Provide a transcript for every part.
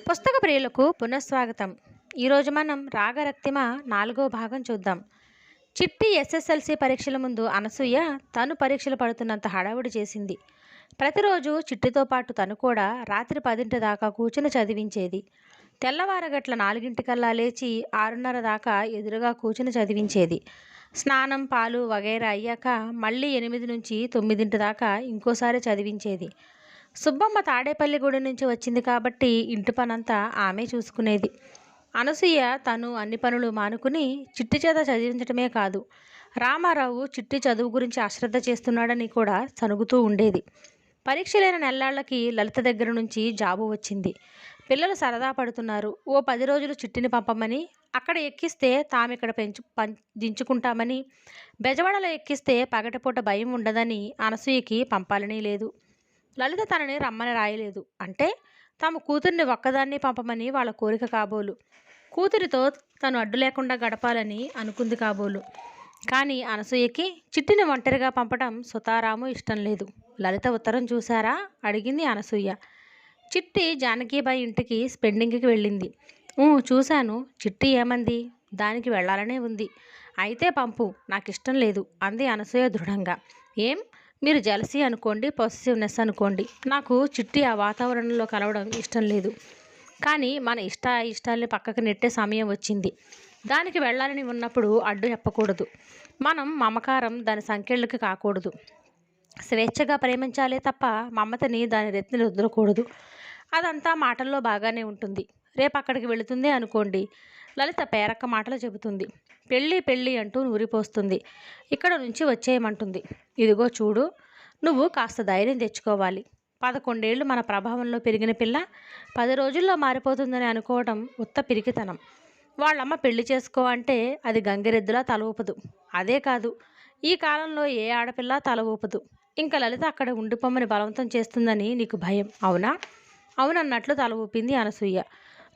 పుస్తక ప్రియులకు పునఃస్వాగతం. ఈరోజు మనం రాగరక్తిమ 4వ భాగం చూద్దాం. చిట్టి ఎస్ఎస్ఎల్సి పరీక్షల ముందు అనసూయ తను పరీక్షలు పడుతున్నంత హడావుడి చేసింది. ప్రతిరోజు చిట్టితో పాటు తను కూడా రాత్రి 10 దాకా కూర్చుని చదివించేది. తెల్లవారగట్ల 4 లేచి 6:30 దాకా ఎదురుగా కూర్చుని చదివించేది. స్నానం పాలు వగైరా అయ్యాక మళ్ళీ 8 నుంచి 9 దాకా ఇంకోసారి చదివించేది. సుబ్బమ్మ తాడేపల్లిగూడెం నుంచి వచ్చింది కాబట్టి ఇంటి పనంతా ఆమె చూసుకునేది. అనసూయ తను అన్ని పనులు మానుకుని చిట్టి చేత చదివించటమే కాదు, రామారావు చిట్టి చదువు గురించి అశ్రద్ధ చేస్తున్నాడని కూడా సనుగుతూ ఉండేది. పరీక్షలైన నెల్లాళ్ళకి లలిత దగ్గర నుంచి జాబు వచ్చింది. పిల్లలు సరదా పడుతున్నారు, ఓ 10 రోజులు చిట్టిని పంపమని, అక్కడ ఎక్కిస్తే తామిక్కడ దించుకుంటామని, బెజవాడలో ఎక్కిస్తే పగటిపూట భయం ఉండదని అనసూయకి పంపాలని లేదు. లలిత తనని రమ్మని రాయలేదు. అంటే తమ కూతుర్ని ఒక్కదాన్ని పంపమని వాళ్ళ కోరిక కాబోలు. కూతురితో తను అడ్డు లేకుండా గడపాలని అనుకుంది కాబోలు. కానీ అనసూయకి చిట్టిని ఒంటరిగా పంపడం సుతారాము ఇష్టం లేదు. లలిత ఉత్తరం చూసారా అడిగింది అనసూయ. చిట్టి జానకీబాయి ఇంటికి స్పెండింగ్కి వెళ్ళింది. చూశాను. చిట్టి ఏమంది? దానికి వెళ్ళాలనే ఉంది. అయితే పంపు, నాకు ఇష్టం లేదు అంది అనసూయ దృఢంగా. ఏం? మీరు జలసీ అనుకోండి, పొసెసివ్నెస్ అనుకోండి, నాకు చిట్టి ఆ వాతావరణంలో కలవడం ఇష్టం లేదు. కానీ మన ఇష్టాల్ని పక్కకు నెట్టే సమయం వచ్చింది. దానికి వెళ్ళాలని ఉన్నప్పుడు అడ్డు చెప్పకూడదు. మనం మమకారం దాని సంకెళ్ళకి కాకూడదు. స్వేచ్ఛగా ప్రేమించాలే తప్ప మమతని దాని రెత్తిని వదలకూడదు. అదంతా మాటల్లో బాగానే ఉంటుంది. రేపు అక్కడికి వెళుతుంది అనుకోండి, లలిత పేరక్క మాటలు చెబుతుంది. పెళ్ళి అంటూ నూరిపోస్తుంది. ఇక్కడ నుంచి వచ్చేయమంటుంది. ఇదిగో చూడు, నువ్వు కాస్త ధైర్యం తెచ్చుకోవాలి. 11 ఏళ్ళు మన ప్రభావంలో పెరిగిన పిల్ల 10 రోజుల్లో మారిపోతుందని అనుకోవడం ఉత్త పిరికితనం. వాళ్ళమ్మ పెళ్లి చేసుకో అంటే అది గంగిరెద్దులా తల ఊపదు. అదే కాదు, ఈ కాలంలో ఏ ఆడపిల్ల తల ఊపదు. ఇంకా లలిత అక్కడ ఉండిపోమని బలవంతం చేస్తుందని నీకు భయం, అవునా? అవునన్నట్లు తల ఊపింది అనసూయ.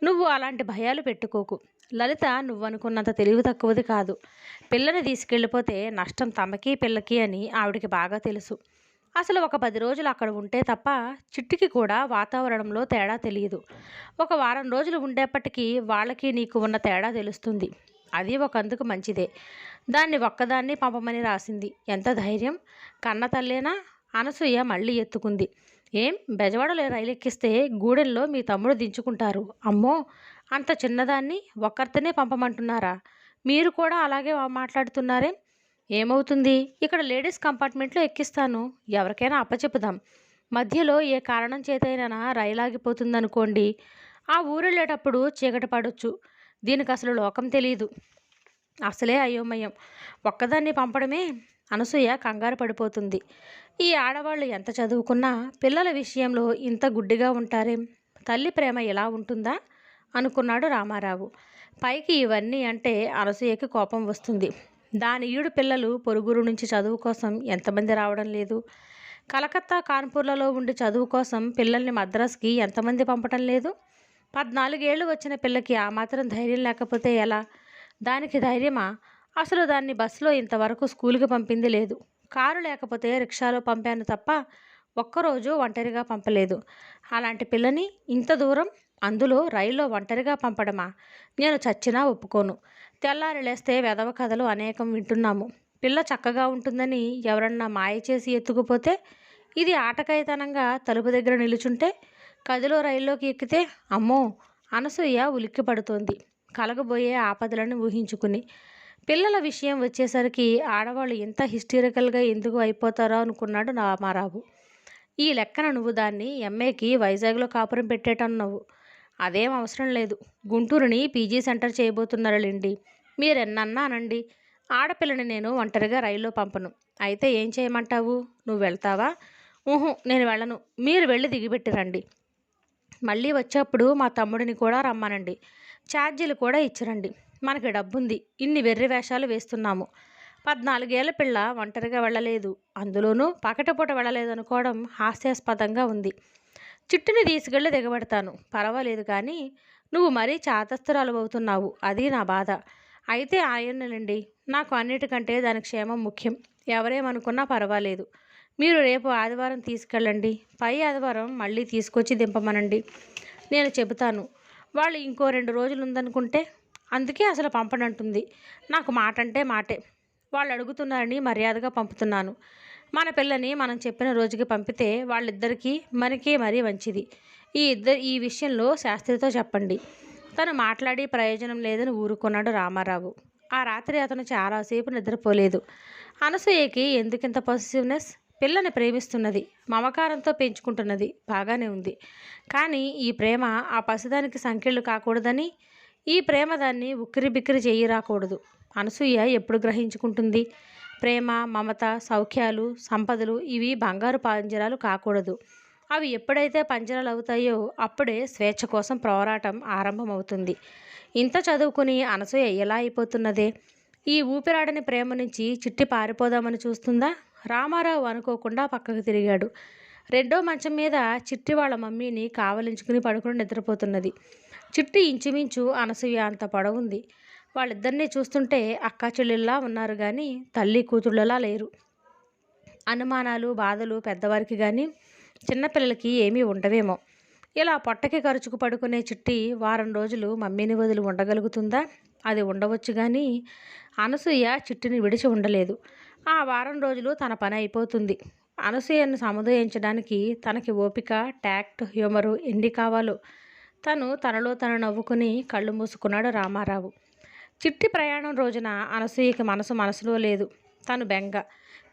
నువ్వు అలాంటి భయాలు పెట్టుకోకు. లలిత నువ్వనుకున్నంత తెలివి తక్కువది కాదు. పిల్లని తీసుకెళ్ళిపోతే నష్టం తమకి పిల్లకి అని ఆవిడికి బాగా తెలుసు. అసలు ఒక 10 రోజులు అక్కడ ఉంటే తప్ప చిట్టికి కూడా వాతావరణంలో తేడా తెలియదు. ఒక వారం రోజులు ఉండేప్పటికీ వాళ్ళకి నీకు ఉన్న తేడా తెలుస్తుంది. అది ఒకందుకు మంచిదే. దాన్ని ఒక్కదాన్ని పంపమని రాసింది. ఎంత ధైర్యం! కన్న తల్లేనా? అనసూయ మళ్ళీ ఎత్తుకుంది. ఏం, బెజవాడలో రైలు ఎక్కిస్తే గూడెంలో మీ తమ్ముడు దించుకుంటారు. అమ్మో, అంత చిన్నదాన్ని ఒక్కరితోనే పంపమంటున్నారా? మీరు కూడా అలాగే మాట్లాడుతున్నారే? ఏమవుతుంది, ఇక్కడ లేడీస్ కంపార్ట్మెంట్లో ఎక్కిస్తాను. ఎవరికైనా అప్పచెప్పుదాం. మధ్యలో ఏ కారణం చేతైనా రైలు ఆగిపోతుందనుకోండి, ఆ ఊరెళ్ళేటప్పుడు చీకటి పడొచ్చు. దీనికి అసలు లోకం తెలియదు. అసలే అయోమయం. ఒక్కదాన్ని పంపడమే. అనసూయ కంగారు పడిపోతుంది. ఈ ఆడవాళ్ళు ఎంత చదువుకున్నా పిల్లల విషయంలో ఇంత గుడ్డిగా ఉంటారేం? తల్లి ప్రేమ ఎలా ఉంటుందా అనుకున్నాడు రామారావు. పైకి ఇవన్నీ అంటే అనసూయకి కోపం వస్తుంది. దాని ఈడు పిల్లలు పొరుగురు నుంచి చదువు కోసం ఎంతమంది రావడం లేదు? కలకత్తా కాన్పూర్లలో ఉండి చదువు కోసం పిల్లల్ని మద్రాస్కి ఎంతమంది పంపటం లేదు? 14 ఏళ్ళు వచ్చిన పిల్లకి ఆ మాత్రం ధైర్యం లేకపోతే ఎలా? దానికి ధైర్యమా? అసలు దాన్ని బస్సులో ఇంతవరకు స్కూల్కి పంపింది లేదు. కారు లేకపోతే రిక్షాలో పంపాను తప్ప ఒక్కరోజు ఒంటరిగా పంపలేదు. అలాంటి పిల్లని ఇంత దూరం, అందులో రైల్లో ఒంటరిగా పంపడమా? నేను చచ్చినా ఒప్పుకోను. తెల్లారి లేస్తే వెధవ కథలు అనేకం వింటున్నాము. పిల్ల చక్కగా ఉంటుందని ఎవరన్నా మాయ చేసి ఎత్తుకుపోతే, ఇది ఆటకాయితనంగా తలుపు దగ్గర నిలుచుంటే, గదిలో రైల్లోకి ఎక్కితే అమ్మో! అనసూయ ఉలిక్కి పడుతోంది, కలగబోయే ఆపదలను ఊహించుకుని. పిల్లల విషయం వచ్చేసరికి ఆడవాళ్ళు ఇంత హిస్టీరికల్గా ఎందుకు అయిపోతారో అనుకున్నాడు రామారావు. ఈ లెక్కన నువ్వు దాన్ని ఎంఏకి వైజాగ్లో కాపురం పెట్టేటన్నావు. అదేం అవసరం లేదు. గుంటూరుని పీజీ సెంటర్ చేయబోతున్నారులేండి. మీరెన్నన్నా అనండి. ఆడపిల్లని నేను ఒంటరిగా రైల్లో పంపను. అయితే ఏం చేయమంటావు? నువ్వు వెళ్తావా? నేను వెళ్ళను. మీరు వెళ్ళి దిగిపెట్టిరండి. మళ్ళీ వచ్చేప్పుడు మా తమ్ముడిని కూడా రమ్మనండి. ఛార్జీలు కూడా ఇచ్చిరండి. మనకి డబ్బుంది. ఇన్ని వెర్రి వేషాలు వేస్తున్నాము. 14 ఏళ్ల పిల్ల ఒంటరిగా వెళ్ళలేదు, అందులోనూ పకటపూట వెళ్ళలేదనుకోవడం హాస్యాస్పదంగా ఉంది. చిట్టుని తీసుకెళ్ళి దిగబెడతాను, పర్వాలేదు. కానీ నువ్వు మరీ చాతస్తురాలు అవుతున్నావు, అది నా బాధ. అయితే ఆయన్నులండి. నాకు అన్నిటికంటే దాని క్షేమం ముఖ్యం. ఎవరేమనుకున్నా పర్వాలేదు. మీరు రేపు ఆదివారం తీసుకెళ్ళండి. పై ఆదివారం మళ్ళీ తీసుకొచ్చి దింపమనండి. నేను చెబుతాను. వాళ్ళు ఇంకో 2 రోజులు ఉందనుకుంటే అందుకే అసలు పంపనంటుంది. నాకు మాట అంటే మాటే. వాళ్ళు అడుగుతున్నారని మర్యాదగా పంపుతున్నాను. మన పిల్లని మనం చెప్పిన రోజుకి పంపితే వాళ్ళిద్దరికీ మనకే మరీ మంచిది. ఈ విషయంలో శాస్త్రితో చెప్పండి. తను మాట్లాడి ప్రయోజనం లేదని ఊరుకున్నాడు రామారావు. ఆ రాత్రి అతను చాలాసేపు నిద్రపోలేదు. అనసూయకి ఎందుకింత పొసెసివ్నెస్? పిల్లని ప్రేమిస్తున్నది, మమకారంతో పెంచుకుంటున్నది, బాగానే ఉంది. కానీ ఈ ప్రేమ ఆ పసిదానికి సంకెళ్ళు కాకూడదని, ఈ ప్రేమ దాన్ని ఉక్కిరి బిక్కిరి చెయ్యి రాకూడదు. అనసూయ ఎప్పుడు గ్రహించుకుంటుంది? ప్రేమ, మమత, సౌఖ్యాలు, సంపదలు ఇవి బంగారు పంజరాలు కాకూడదు. అవి ఎప్పుడైతే పంజరాలు అవుతాయో అప్పుడే స్వేచ్ఛ కోసం పోరాటం ఆరంభమవుతుంది. ఇంత చదువుకుని అనసూయ ఎలా అయిపోతున్నదే? ఈ ఊపిరాడని ప్రేమ నుంచి చిట్టి పారిపోదామని చూస్తుందా? రామారావు అనుకోకుండా పక్కకు తిరిగాడు. రెండో మంచం మీద చిట్టి వాళ్ళ మమ్మీని కావలించుకుని పడుకుని నిద్రపోతున్నది. చిట్టి ఇంచుమించు అనసూయ అంత పొడవుంది. వాళ్ళిద్దరినీ చూస్తుంటే అక్కా చెల్లెల్లా ఉన్నారు కానీ తల్లి కూతుళ్ళలా లేరు. అనుమానాలు, బాధలు పెద్దవారికి కానీ చిన్నపిల్లలకి ఏమీ ఉండవేమో. ఇలా పొట్టకి ఖర్చుకు పడుకునే చిట్టి వారం రోజులు మమ్మీని వదిలి ఉండగలుగుతుందా? అది ఉండవచ్చు కానీ అనసూయ చిట్టిని విడిచి ఉండలేదు. ఆ వారం రోజులు తన పని అయిపోతుంది. అనసూయను సముదాయించడానికి తనకి ఓపిక, టాక్ట్, హ్యూమరు ఎన్ని కావాలో తనలో తను నవ్వుకుని కళ్ళు మూసుకున్నాడు రామారావు. చిట్టి ప్రయాణం రోజున అనసూయకి మనసులో లేదు. తను బెంగ.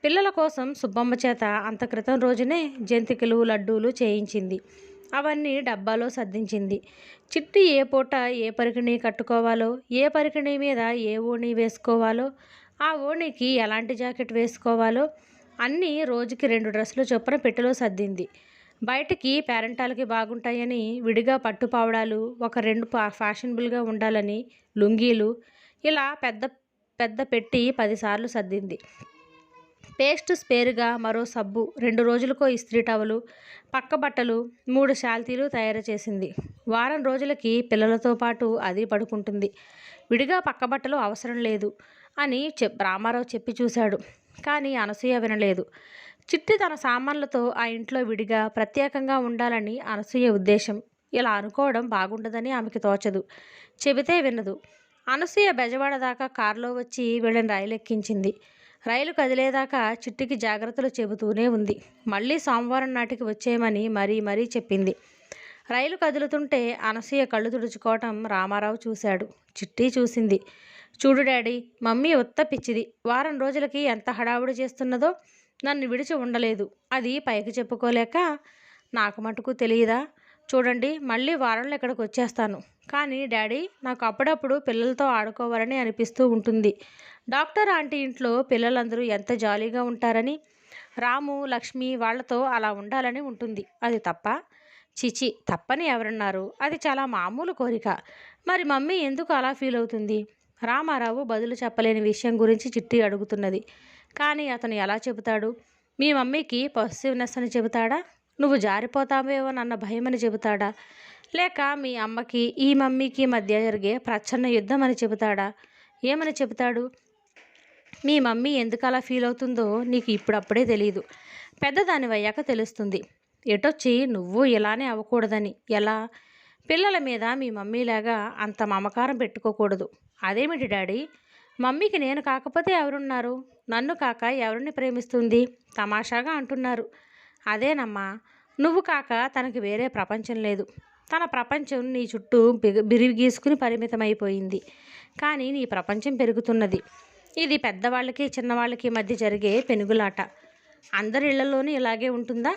పిల్లల కోసం సుబ్బమ్మ చేత అంత క్రితం రోజునే జంతికలు, లడ్డూలు చేయించింది. అవన్నీ డబ్బాలో సర్దించింది. చిట్టి ఏ పూట ఏ పరికిణీ కట్టుకోవాలో, ఏ పరికిణీ మీద ఏ ఓణీ వేసుకోవాలో, ఆ ఓణీకి ఎలాంటి జాకెట్ వేసుకోవాలో అన్నీ రోజుకి 2 డ్రెస్సులు చొప్పున పెట్టెలో సర్దింది. బయటికి పేరెంటాలకి బాగుంటాయని విడిగా పట్టుపావడాలు, ఒక 2 ఫ్యాషనబుల్గా ఉండాలని లుంగీలు, ఇలా పెద్ద పెద్ద పెట్టి 10 సార్లు సర్దింది. పేస్ట్ స్పేరుగా మరో సబ్బు, 2 రోజులకో ఇస్త్రీ టవలు, పక్క బట్టలు, 3 శాల్తీలు తయారు చేసింది. వారం రోజులకి పిల్లలతో పాటు అది పడుకుంటుంది. విడిగా పక్క బట్టలు అవసరం లేదు అని రామారావు చెప్పి చూశాడు. కానీ అనసూయ వినలేదు. చిట్టి తన సామాన్లతో ఆ ఇంట్లో విడిగా ప్రత్యేకంగా ఉండాలని అనసూయ ఉద్దేశం. ఇలా అనుకోవడం బాగుండదని ఆమెకి తోచదు. చెబితే వినదు. అనసూయ బెజవాడ దాకా కారులో వచ్చి వీళ్ళని రైలు ఎక్కించింది. రైలు కదిలేదాకా చిట్టికి జాగ్రత్తలు చెబుతూనే ఉంది. మళ్ళీ సోమవారం నాటికి వచ్చేయమని మరీ చెప్పింది. రైలు కదులుతుంటే అనసూయ కళ్ళు తుడుచుకోవటం రామారావు చూశాడు. చిట్టి చూసింది. చూడు డాడీ, మమ్మీ ఉత్త పిచ్చిది. వారం రోజులకి ఎంత హడావుడి చేస్తున్నదో, నన్ను విడిచి ఉండలేదు. అది పైకి చెప్పుకోలేక. నాకు మటుకు తెలియదా? చూడండి, మళ్ళీ వారంలో ఇక్కడికి వచ్చేస్తాను. కానీ డాడీ, నాకు అప్పుడప్పుడు పిల్లలతో ఆడుకోవాలని అనిపిస్తూ ఉంటుంది. డాక్టర్ ఆంటీ ఇంట్లో పిల్లలందరూ ఎంత జాలీగా ఉంటారని, రాము, లక్ష్మి వాళ్లతో అలా ఉండాలని ఉంటుంది. అది తప్ప? చిచి, తప్పని ఎవరన్నారు? అది చాలా మామూలు కోరిక. మరి మమ్మీ ఎందుకు అలా ఫీల్ అవుతుంది? రామారావు బదులు చెప్పలేని విషయం గురించి చిట్టి అడుగుతున్నది. కానీ అతను ఎలా చెబుతాడు? మీ మమ్మీకి పొసెసివ్నెస్ అని చెబుతాడా? నువ్వు జారిపోతావేమోనన్న భయమని చెబుతాడా? లేక మీ అమ్మకి ఈ మమ్మీకి మధ్య జరిగే ప్రచ్ఛన్న యుద్ధం అని చెబుతాడా? ఏమని చెబుతాడు? మీ మమ్మీ ఎందుకు అలా ఫీల్ అవుతుందో నీకు ఇప్పుడప్పుడే తెలియదు. పెద్దదానివయ్యాక తెలుస్తుంది. ఎటొచ్చి నువ్వు ఇలానే అవ్వకూడదని. ఎలా? పిల్లల మీద మీ మమ్మీలాగా అంత మమకారం పెట్టుకోకూడదు. అదేమిటి డాడీ? మమ్మీకి నేను కాకపోతే ఎవరున్నారు? నన్ను కాక ఎవరిని ప్రేమిస్తుంది? తమాషాగా అంటున్నారు. అదేనమ్మా, నువ్వు కాక తనకి వేరే ప్రపంచం లేదు. తన ప్రపంచం నీ చుట్టూ బిరిగీసుకుని పరిమితమైపోయింది. కానీ నీ ప్రపంచం పెరుగుతున్నది. ఇది పెద్దవాళ్ళకి చిన్నవాళ్ళకి మధ్య జరిగే పెనుగులాట. అందరి ఇళ్లలోనూ ఇలాగే ఉంటుందా?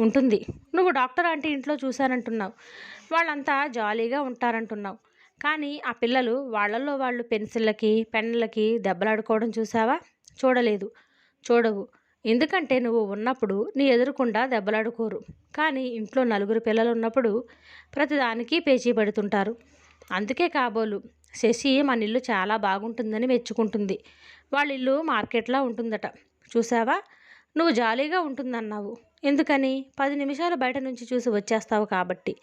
ఉంటుంది. నువ్వు డాక్టర్ ఆంటీ ఇంట్లో చూశానంటున్నావు. వాళ్ళంతా జాలీగా ఉంటారంటున్నావు. కానీ ఆ పిల్లలు వాళ్ళల్లో వాళ్ళు పెన్సిళ్ళకి, పెన్నులకి దెబ్బలాడుకోవడం చూసావా? చూడలేదు. చూడవు. ఎందుకంటే నువ్వు ఉన్నప్పుడు నీ ఎదురుకుండా దెబ్బలాడుకోరు. కానీ ఇంట్లో 4 పిల్లలు ఉన్నప్పుడు ప్రతిదానికి పేచీ పడుతుంటారు. అందుకే కాబోలు శశి మన ఇల్లు చాలా బాగుంటుందని మెచ్చుకుంటుంది. వాళ్ళ ఇల్లు మార్కెట్లా ఉంటుందట. చూసావా? నువ్వు జాలీగా ఉంటుందన్నావు. ఎందుకని? 10 నిమిషాలు బయట నుంచి చూసి వచ్చేస్తావు కాబట్టి.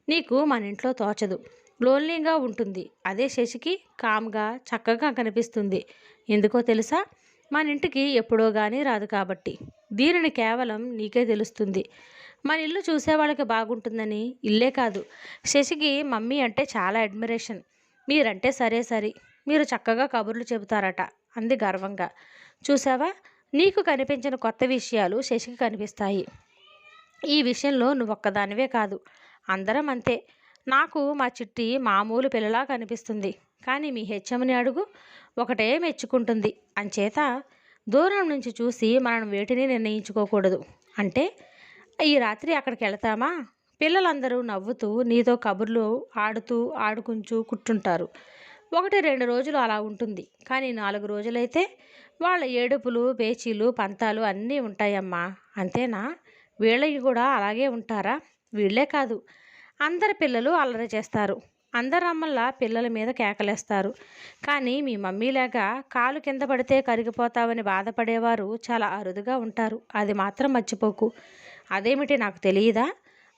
నీకు మన ఇంట్లో తోచదు. లోన్లీగా ఉంటుంది. అదే శశికి కామ్గా చక్కగా కనిపిస్తుంది. ఎందుకో తెలుసా? మన ఇంటికి ఎప్పుడో కానీ రాదు కాబట్టి. దీనిని కేవలం నీకే తెలుస్తుంది. మన ఇల్లు చూసేవాళ్ళకి బాగుంటుందని ఇల్లే కాదు, శశికి మమ్మీ అంటే చాలా అడ్మిరేషన్. మీరంటే సరే సరి, మీరు చక్కగా కబుర్లు చెబుతారట అంది గర్వంగా. చూసావా, నీకు కనిపించిన కొత్త విషయాలు శశికి కనిపిస్తాయి. ఈ విషయంలో నువ్వొక్కదానివే కాదు, అందరం అంతే. నాకు మా చిట్టి మామూలు పిల్లలా కనిపిస్తుంది, కానీ మీ హెచ్ఎంని అడుగు, ఒకటే మెచ్చుకుంటుంది. అంచేత దూరం నుంచి చూసి మనం వేటిని నిర్ణయించుకోకూడదు. అంటే ఈ రాత్రి అక్కడికి వెళతామా? పిల్లలందరూ నవ్వుతూ నీతో కబుర్లు ఆడుతూ ఆడుకుంటూ కూర్చుంటారు. 1-2 రోజులు అలా ఉంటుంది, కానీ 4 రోజులైతే వాళ్ళ ఏడుపులు పేచీలు పంతాలు అన్నీ ఉంటాయమ్మా. అంతేనా? వీళ్ళకి కూడా అలాగే ఉంటారా? వీళ్ళే కాదు, అందరి పిల్లలు అల్లరి చేస్తారు. అందరు అమ్మల్లా పిల్లల మీద కేకలేస్తారు. కానీ మీ మమ్మీలాగా కాలు కింద పడితే కరిగిపోతావని బాధపడేవారు చాలా అరుదుగా ఉంటారు. అది మాత్రం మర్చిపోకు. అదేమిటి నాకు తెలియదా?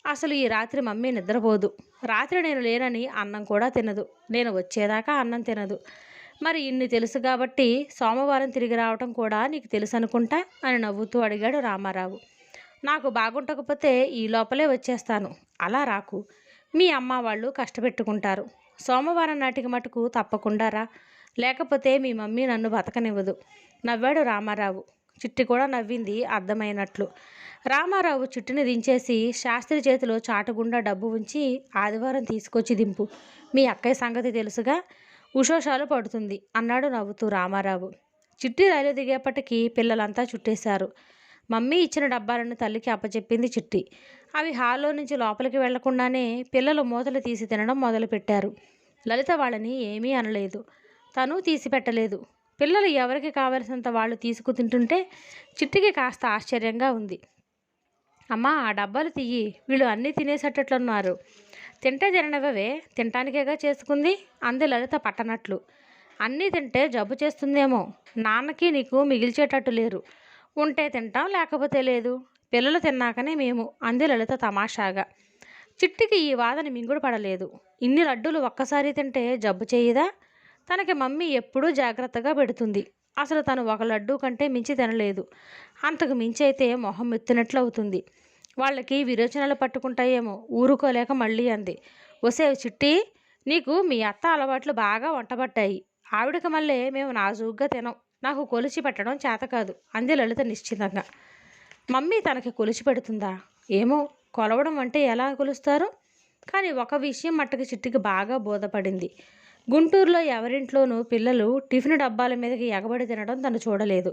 అసలు ఈ రాత్రి మమ్మీ నిద్రపోదు. రాత్రి నేను లేనని అన్నం కూడా తినదు. నేను వచ్చేదాకా అన్నం తినదు. మరి ఇన్ని తెలుసు కాబట్టి సోమవారం తిరిగి రావటం కూడా నీకు తెలుసు అనుకుంటా అని నవ్వుతూ అడిగాడు రామారావు. నాకు బాగుండకపోతే ఈ లోపలే వచ్చేస్తాను. అలా రాకు, మీ అమ్మ వాళ్ళు కష్టపెట్టుకుంటారు. సోమవారం నాటికి మటుకు తప్పకుండా రా, లేకపోతే మీ మమ్మీ నన్ను బతకనివ్వదు నవ్వాడు రామారావు. చిట్టి కూడా నవ్వింది అర్థమైనట్లు. రామారావు చిట్టిని దించేసి శాస్త్రి చేతిలో చాటుగుండా డబ్బు ఉంచి, ఆదివారం తీసుకొచ్చి దింపు, మీ అక్కయ్య సంగతి తెలుసుగా, ఉషోషాలు పడుతుంది అన్నాడు నవ్వుతూ రామారావు. చిట్టి రైలు దిగేపటికి పిల్లలంతా చుట్టేశారు. మమ్మీ ఇచ్చిన డబ్బాలను తల్లికి అప్పచెప్పింది చిట్టి. అవి హాల్లో నుంచి లోపలికి వెళ్లకుండానే పిల్లలు మూతలు తీసి తినడం మొదలుపెట్టారు. లలిత వాళ్ళని ఏమీ అనలేదు, తను తీసి పెట్టలేదు. పిల్లలు ఎవరికి కావలసినంత వాళ్ళు తీసుకు తింటుంటే చిట్టికి కాస్త ఆశ్చర్యంగా ఉంది. అమ్మా, ఆ డబ్బాలు తీయి, వీళ్ళు అన్నీ తినేసేటట్లున్నారు. తింటే తిననివే, తినటానికేగా చేసుకుంది అంది లలిత పట్టనట్లు. అన్నీ తింటే జబ్బు చేస్తుందేమో, నాన్నకి నీకు మిగిల్చేటట్టు లేరు. ఉంటే తింటాం, లేకపోతే లేదు. పిల్లలు తిన్నాకనే మేము అంది లలిత తమాషాగా. చిట్టికి ఈ వాదన మింగుడు పడలేదు. ఇన్ని లడ్డూలు ఒక్కసారి తింటే జబ్బు చేయదా? తనకి మమ్మీ ఎప్పుడూ జాగ్రత్తగా పెడుతుంది. అసలు తను ఒక లడ్డూ కంటే మించి తినలేదు. అంతకు మించి అయితే మొహం ఎత్తినట్లు అవుతుంది. వాళ్ళకి విరోచనాలు పట్టుకుంటాయేమో ఊరుకోలేక మళ్ళీ అంది. ఒసే చిట్టి, నీకు మీ అత్త అలవాట్లు బాగా వంటబట్టాయి. ఆవిడకి మళ్ళీ మేము నాజూగ్గా తినం. నాకు కొలిచి పెట్టడం చేత కాదు అంది లలిత నిశ్చితంగా. మమ్మీ తనకి కొలిచి పెడుతుందా? ఏమో, కొలవడం అంటే ఎలా కొలుస్తారు? కానీ ఒక విషయం మట్టుకు చిట్టికి బాగా బోధపడింది. గుంటూరులో ఎవరింట్లోనూ పిల్లలు టిఫిన్ డబ్బాల మీదకి ఎగబడి తినడం తను చూడలేదు.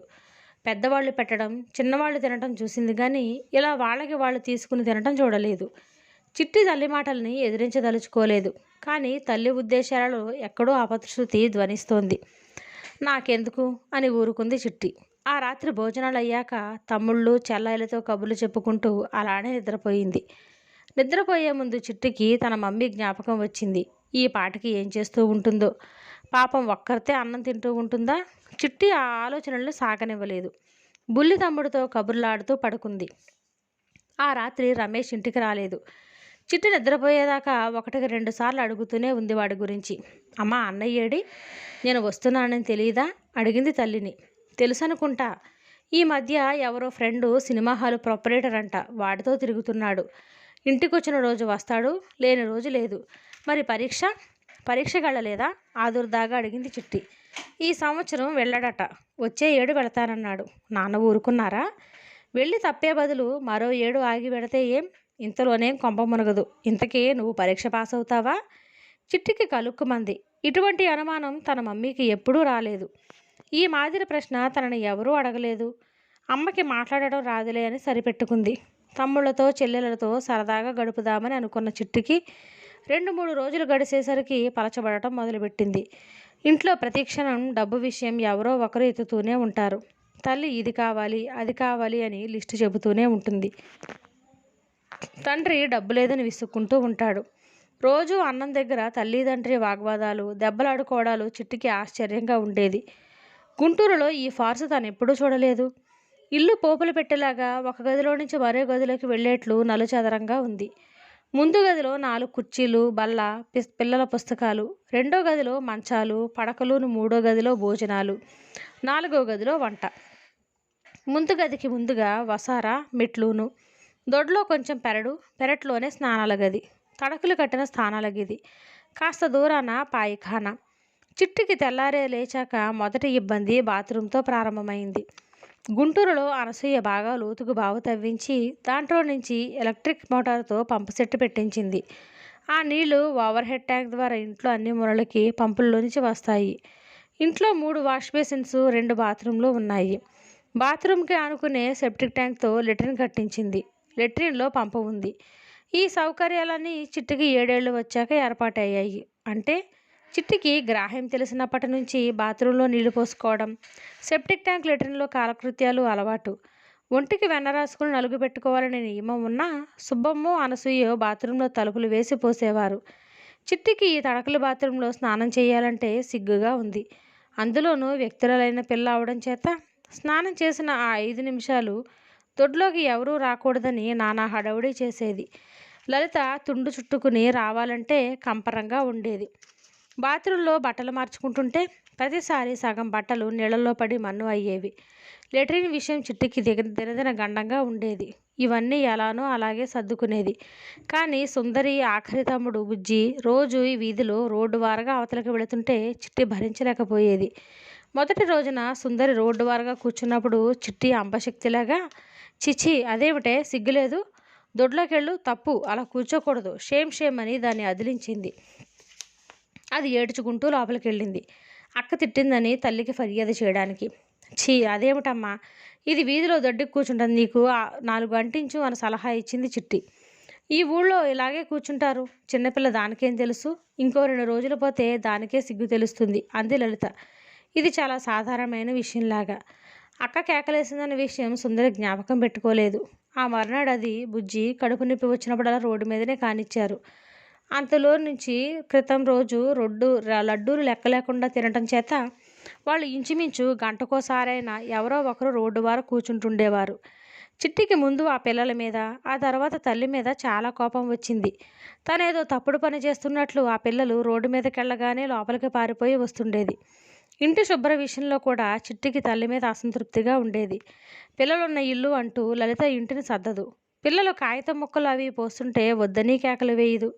పెద్దవాళ్ళు పెట్టడం, చిన్నవాళ్ళు తినడం చూసింది, కానీ ఇలా వాళ్ళకి వాళ్ళు తీసుకుని తినడం చూడలేదు. చిట్టి తల్లి మాటల్ని ఎదిరించదలుచుకోలేదు, కానీ తల్లి ఉద్దేశాలలో ఎక్కడో అపశృతి ధ్వనిస్తోంది. నాకెందుకు అని ఊరుకుంది చిట్టి. ఆ రాత్రి భోజనాలు అయ్యాక తమ్ముళ్ళు చెల్లాయిలతో కబుర్లు చెప్పుకుంటూ అలానే నిద్రపోయింది. నిద్రపోయే ముందు చిట్టికి తన మమ్మీ జ్ఞాపకం వచ్చింది. ఈ పాటకి ఏం చేస్తూ ఉంటుందో, పాపం ఒక్కరితే అన్నం తింటూ ఉంటుందా? చిట్టి ఆ ఆలోచనలను సాగనివ్వలేదు. బుల్లి తమ్ముడితో కబుర్లాడుతూ పడుకుంది. ఆ రాత్రి రమేష్ ఇంటికి రాలేదు. చిట్టి నిద్రపోయేదాకా 1-2 సార్లు అడుగుతూనే ఉంది వాడి గురించి. అమ్మా, అన్నయ్యేడి? నేను వస్తున్నానని తెలియదా అడిగింది తల్లిని. తెలుసనుకుంటా. ఈ మధ్య ఎవరో ఫ్రెండు సినిమా హాలు ప్రొపరేటర్ అంట, వాడితో తిరుగుతున్నాడు. ఇంటికొచ్చిన రోజు వస్తాడు, లేని రోజు లేదు. మరి పరీక్షకి వెళ్ళలేదా ఆదుర్దాగా అడిగింది చిట్టి. ఈ సంవత్సరం వెళ్ళాడట, వచ్చే ఏడు వెళతానన్నాడు. నాన్న ఊరుకున్నారా? వెళ్ళి తప్పే బదులు మరో ఏడు ఆగి పెడితే ఏం? ఇంతలోనేం కొంప మునగదు. ఇంతకీ నువ్వు పరీక్ష పాస్ అవుతావా? చిట్టికి కలుక్కుమంది. ఇటువంటి అనుమానం తన మమ్మీకి ఎప్పుడూ రాలేదు. ఈ మాదిరి ప్రశ్న తనని ఎవరూ అడగలేదు. అమ్మకి మాట్లాడడం రాదులే అని సరిపెట్టుకుంది. తమ్ముళ్లతో చెల్లెలతో సరదాగా గడుపుదామని అనుకున్న చిట్టికి 2-3 రోజులు గడిచేసరికి పలచబడటం మొదలుపెట్టింది. ఇంట్లో ప్రతిక్షణం డబ్బు విషయం ఎవరో ఒకరు ఎత్తుతూనే ఉంటారు. తల్లి ఇది కావాలి అది కావాలి అని లిస్టు చెబుతూనే ఉంటుంది. తండ్రి డబ్బు లేదని విసుక్కుంటూ ఉంటాడు. రోజు అన్నం దగ్గర తల్లిదండ్రి వాగ్వాదాలు, దెబ్బలాడుకోవడాలు చిట్టికి ఆశ్చర్యంగా ఉండేది. గుంటూరులో ఈ ఫార్సు తను ఎప్పుడూ చూడలేదు. ఇల్లు పోపులు పెట్టేలాగా ఒక గదిలో నుంచి మరో గదిలోకి వెళ్ళేట్లు నలుచదరంగా ఉంది. ముందు గదిలో 4 కుర్చీలు, బల్ల, పిల్లల పుస్తకాలు, రెండో గదిలో మంచాలు, పడకలును, మూడో గదిలో భోజనాలు, 4వ గదిలో వంట. ముందు గదికి ముందుగా వసారా, మెట్లును, దొడ్లో కొంచెం పెరట్లోనే స్నానాల గది, తడకలు కట్టిన స్నానాల గది, కాస్త దూరాన పాయిఖానా. చిట్టికి తెల్లారే లేచాక మొదటి ఇబ్బంది బాత్రూంతో ప్రారంభమైంది. గుంటూరులో అనసూయ బాగా లోతుకు బావు తవ్వించి దాంట్లో నుంచి ఎలక్ట్రిక్ మోటారుతో పంపు సెట్ పెట్టించింది. ఆ నీళ్లు ఓవర్ హెడ్ ట్యాంక్ ద్వారా ఇంట్లో అన్ని మూలలకి పంపుల్లోంచి వస్తాయి. ఇంట్లో 3 వాష్ బేసిన్స్, 2 బాత్రూంలు ఉన్నాయి. బాత్రూంకి ఆనుకునే సెప్టిక్ ట్యాంక్తో లెట్రిన్ కట్టించింది. లెట్రిన్లో పంపు ఉంది. ఈ సౌకర్యాలన్నీ చిట్టికి 7 ఏళ్ళు వచ్చాక ఏర్పాటయ్యాయి. అంటే చిట్టికి గ్రాహ్యం తెలిసినప్పటి నుంచి బాత్రూంలో నీళ్లు పోసుకోవడం, సెప్టిక్ ట్యాంక్ లెట్రిన్లో కాలకృత్యాలు అలవాటు. ఒంటికి వెన్న రాసుకుని నలుగు పెట్టుకోవాలనే నియమం ఉన్నా సుబ్బమ్మో అనసూయో బాత్రూంలో తలుపులు వేసి పోసేవారు. చిట్టికి ఈ తడకల బాత్రూంలో స్నానం చేయాలంటే సిగ్గుగా ఉంది. అందులోనూ వ్యక్తులైన పిల్ల అవడం చేత స్నానం చేసిన ఆ 5 నిమిషాలు దొడ్లోకి ఎవరూ రాకూడదని నానా హడావుడి చేసేది. లలిత తుండు చుట్టుకుని రావాలంటే కంపరంగా ఉండేది. బాత్రూంలో బట్టలు మార్చుకుంటుంటే ప్రతిసారి సగం బట్టలు నీళ్ళల్లో పడి మన్ను అయ్యేవి. లెట్రిన్ విషయం చిట్టికి దినదిన గండంగా ఉండేది. ఇవన్నీ ఎలానో అలాగే సర్దుకునేది. కానీ సుందరి ఆఖరి తమ్ముడు బుజ్జి రోజు ఈ వీధిలో రోడ్డు వారగా అవతలకి వెళుతుంటే చిట్టి భరించలేకపోయేది. మొదటి రోజున సుందరి రోడ్డు వారగా కూర్చున్నప్పుడు చిట్టి అంబశక్తిలాగా, చిచి అదేమిటే సిగ్గులేదు, దొడ్లోకెళ్ళు, తప్పు, అలా కూర్చోకూడదు, షేమ్ షేమ్ అని దాన్ని అదిలించింది. అది ఏడ్చుకుంటూ లోపలికెళ్ళింది. అక్క తిట్టిందని తల్లికి ఫిర్యాదు చేయడానికి. ఛీ అదేమిటమ్మా, ఇది వీధిలో దొడ్డికి కూర్చుంటుంది, నీకు 4 అంటించు అని సలహా ఇచ్చింది చిట్టి. ఈ ఊళ్ళో ఇలాగే కూర్చుంటారు, చిన్నపిల్ల, దానికేం తెలుసు, ఇంకో 2 రోజులు పోతే దానికే సిగ్గు తెలుస్తుంది అంది లలిత. ఇది చాలా సాధారణమైన విషయంలాగా. అక్క కేకలేసిందన్న విషయం సుందరి జ్ఞాపకం పెట్టుకోలేదు. ఆ మర్నాడు అది బుజ్జి కడుపు నొప్పి వచ్చినప్పుడల్లా రోడ్డు మీదనే కానిచ్చారు. అంతలో నుంచి క్రితం రోజు లడ్డూలు లెక్క లేకుండా తినటం చేత వాళ్ళు ఇంచుమించు గంటకోసారైనా ఎవరో ఒకరు రోడ్డు వారు కూర్చుంటుండేవారు. చిట్టికి ముందు ఆ పిల్లల మీద, ఆ తర్వాత తల్లి మీద చాలా కోపం వచ్చింది. తనేదో తప్పుడు పని చేస్తున్నట్లు ఆ పిల్లలు రోడ్డు మీదకెళ్ళగానే లోపలికి పారిపోయి వస్తుండేది. ఇంటి శుభ్ర విషయంలో కూడా చిట్టికి తల్లి మీద అసంతృప్తిగా ఉండేది. పిల్లలున్న ఇల్లు అంటూ లలిత ఇంటిని సర్దదు. పిల్లలు కాగితం ముక్కలు అవి పోస్తుంటే వద్దని కేకలు వేయదు.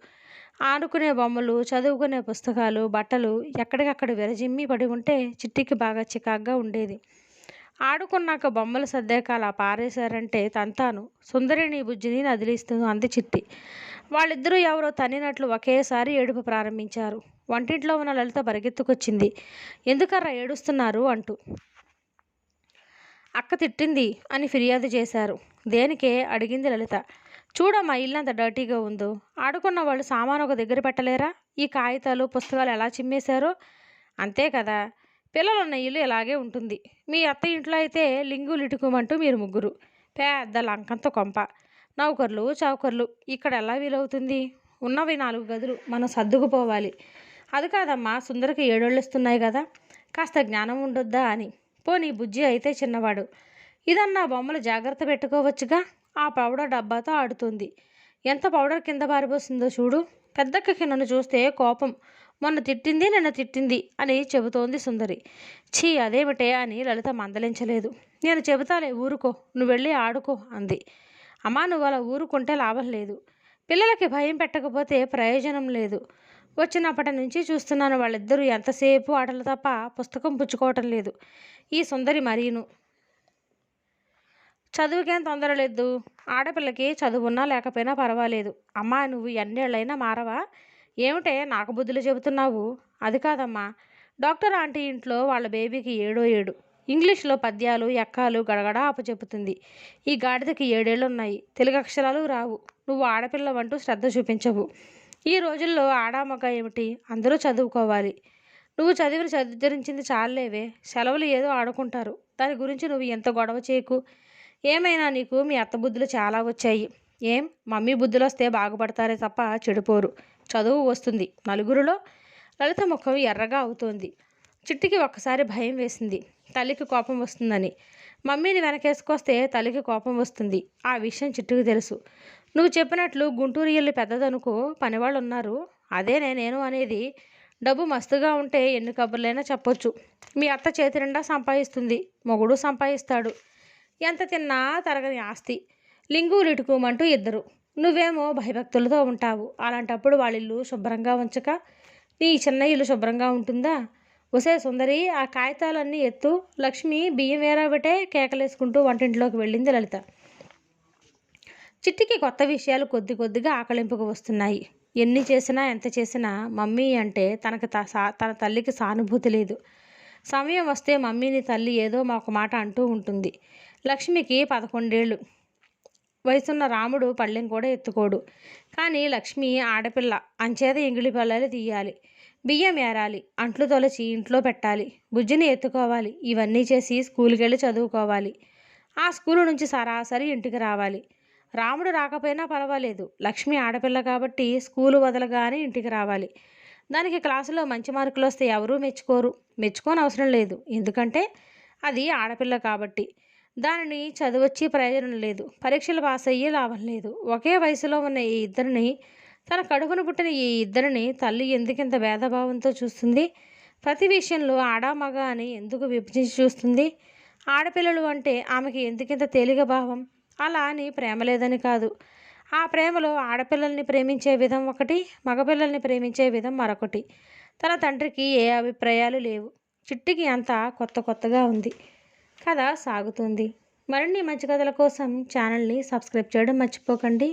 ఆడుకునే బొమ్మలు, చదువుకునే పుస్తకాలు, బట్టలు ఎక్కడికక్కడ విరజిమ్మి పడి ఉంటే చిట్టికి బాగా చికాగ్గా ఉండేది. ఆడుకున్నాక బొమ్మలు సర్దాక అలా పారేశారంటే తంతాను, సుందరిని బుజ్జిని నదిలిస్తూ అంది చిట్టి. వాళ్ళిద్దరూ ఎవరో తన్నినట్లు ఒకేసారి ఏడుపు ప్రారంభించారు. వంటింట్లో ఉన్న లలిత పరిగెత్తుకొచ్చింది. ఎందుకర్రా ఏడుస్తున్నారు అంటూ. అక్క తిట్టింది అని ఫిర్యాదు చేశారు. దేనికే అడిగింది లలిత. చూడమ్మా ఇల్లంత డర్టీగా ఉందో, ఆడుకున్న వాళ్ళు సామాను ఒక దగ్గర పెట్టలేరా, ఈ కాగితాలు పుస్తకాలు ఎలా చిమ్మేశారో. అంతే కదా, పిల్లలున్న ఇల్లు ఇలాగే ఉంటుంది. మీ అత్త ఇంట్లో అయితే లింగులు ఇటుకోమంటూ మీరు ముగ్గురు, పెద్ద లంకంత కొంప, నౌకర్లు చౌకర్లు, ఇక్కడ ఎలా వీలవుతుంది, ఉన్నవి 4 గదులు, మనం సర్దుకుపోవాలి. అది కాదమ్మా, సుందరికి 7 ఏళ్ళు వస్తున్నాయి కదా, కాస్త జ్ఞానం ఉండొద్దా అని. పోనీ బుజ్జి అయితే చిన్నవాడు, ఇదన్నా బొమ్మలు జాగ్రత్త పెట్టుకోవచ్చుగా. ఆ పౌడర్ డబ్బాతో ఆడుతుంది, ఎంత పౌడర్ కింద పారిపోతుందో చూడు. పెద్దక్కకి నన్ను చూస్తే కోపం, మొన్న తిట్టింది నిన్న తిట్టింది అని చెబుతోంది సుందరి. ఛీ అదేమిటే అని లలిత మందలించలేదు. నేను చెబుతాలే ఊరుకో, నువ్వు వెళ్ళి ఆడుకో అంది. అమ్మా నువ్వు అలా ఊరుకుంటే లాభం లేదు, పిల్లలకి భయం పెట్టకపోతే ప్రయోజనం లేదు. వచ్చినప్పటి నుంచి చూస్తున్నాను, వాళ్ళిద్దరూ ఎంతసేపు ఆటలు తప్ప పుస్తకం పుచ్చుకోవటం లేదు. ఈ సుందరి మరీను. చదువుకేం తొందర లేదు, ఆడపిల్లకి చదువున్నా లేకపోయినా పర్వాలేదు. అమ్మా నువ్వు ఎన్నేళ్ళైనా మారవా, ఏమిటే నాకు బుద్ధులు చెబుతున్నావు. అది కాదమ్మా, డాక్టర్ ఆంటీ ఇంట్లో వాళ్ళ బేబీకి 7 ఏడు, ఇంగ్లీష్లో పద్యాలు ఎక్కాలు గడగడా అప్పచెప్పుతుంది. ఈ గాడిదకి 7 ఏళ్ళున్నాయి, తెలుగు అక్షరాలు రావు. నువ్వు ఆడపిల్లవంటూ శ్రద్ధ చూపించవు. ఈ రోజుల్లో ఆడామొగ ఏమిటి, అందరూ చదువుకోవాలి. నువ్వు చదివించింది చాలేవే, సెలవులు ఏదో ఆడుకుంటారు, దాని గురించి నువ్వు ఎంత గొడవ చేయకు. ఏమైనా నీకు మీ అత్త బుద్ధులు చాలా వచ్చాయి. ఏం మమ్మీ బుద్ధులు వస్తే బాగుపడతారే తప్ప చెడిపోరు. చదువు వస్తుంది నలుగురిలో. లలిత ముఖం ఎర్రగా అవుతోంది. చిట్టికి ఒక్కసారి భయం వేసింది, తల్లికి కోపం వస్తుందని. మమ్మీని వెనకేసుకొస్తే తల్లికి కోపం వస్తుంది, ఆ విషయం చిట్టికి తెలుసు. నువ్వు చెప్పినట్లు గుంటూరు ఇల్లు పెద్దదనుకో, పనివాళ్ళు ఉన్నారు, అదేనే నేను అనేది. డబ్బు మస్తుగా ఉంటే ఎన్ని కబుర్లైనా చెప్పొచ్చు. మీ అత్త చేతి నిండా సంపాదిస్తుంది, మొగుడు సంపాదిస్తాడు, ఎంత తిన్నా తరగని ఆస్తి. లింగు లిటుకుమంటూ ఇద్దరు. నువ్వేమో భయభక్తులతో ఉంటావు. అలాంటప్పుడు వాళ్ళిల్లు శుభ్రంగా ఉంచక నీ చిన్న ఇల్లు శుభ్రంగా ఉంటుందా? ఒసే సుందరి, ఆ కాగితాలన్నీ ఎత్తు. లక్ష్మి బియ్యం వేరాబట్టే కేకలేసుకుంటూ వంటింట్లోకి వెళ్ళింది లలిత. చిట్టికి కొత్త విషయాలు కొద్ది కొద్దిగా ఆకలింపుకు వస్తున్నాయి. ఎన్ని చేసినా ఎంత చేసినా మమ్మీ అంటే తన తల్లికి సానుభూతి లేదు. సమయం వస్తే మమ్మీని తల్లి ఏదో ఒక మాట అంటూ ఉంటుంది. లక్ష్మికి 11 ఏళ్ళు వయసున్న రాముడు పళ్ళెం కూడా ఎత్తుకోడు. కానీ లక్ష్మి ఆడపిల్ల, అంచేత ఎంగిలి పళ్ళాలు తీయాలి, బియ్యం ఏరాలి, అంట్లు తొలచి ఇంట్లో పెట్టాలి, బుజ్జిని ఎత్తుకోవాలి. ఇవన్నీ చేసి స్కూల్కి వెళ్ళి చదువుకోవాలి. ఆ స్కూలు నుంచి సరాసరి ఇంటికి రావాలి. రాముడు రాకపోయినా పర్వాలేదు, లక్ష్మి ఆడపిల్ల కాబట్టి స్కూలు వదలగానే ఇంటికి రావాలి. దానికి క్లాసులో మంచి మార్కులు వస్తే ఎవరూ మెచ్చుకోని అవసరం లేదు. ఎందుకంటే అది ఆడపిల్ల కాబట్టి. దానిని చదువొచ్చి ప్రయోజనం లేదు, పరీక్షలు పాస్ అయ్యి లాభం లేదు. ఒకే వయసులో ఉన్న ఈ ఇద్దరిని, తన కడుపున పుట్టిన ఈ ఇద్దరిని తల్లి ఎందుకింత భేదభావంతో చూస్తుంది? ప్రతి విషయంలో ఆడ మగ అని ఎందుకు విభజించి చూస్తుంది? ఆడపిల్లలు అంటే ఆమెకి ఎందుకింత తేలిక భావం? అలా అని ప్రేమ లేదని కాదు. ఆ ప్రేమలో ఆడపిల్లల్ని ప్రేమించే విధం ఒకటి, మగపిల్లల్ని ప్రేమించే విధం మరొకటి. తన తండ్రికి ఏ అభిప్రాయాలు లేవు. చిట్టికి అంతా కొత్తగా ఉంది. కథ సాగుతుంది. మరిన్ని మంచి కథల కోసం ఛానల్ని సబ్స్క్రైబ్ చేయడం మర్చిపోకండి.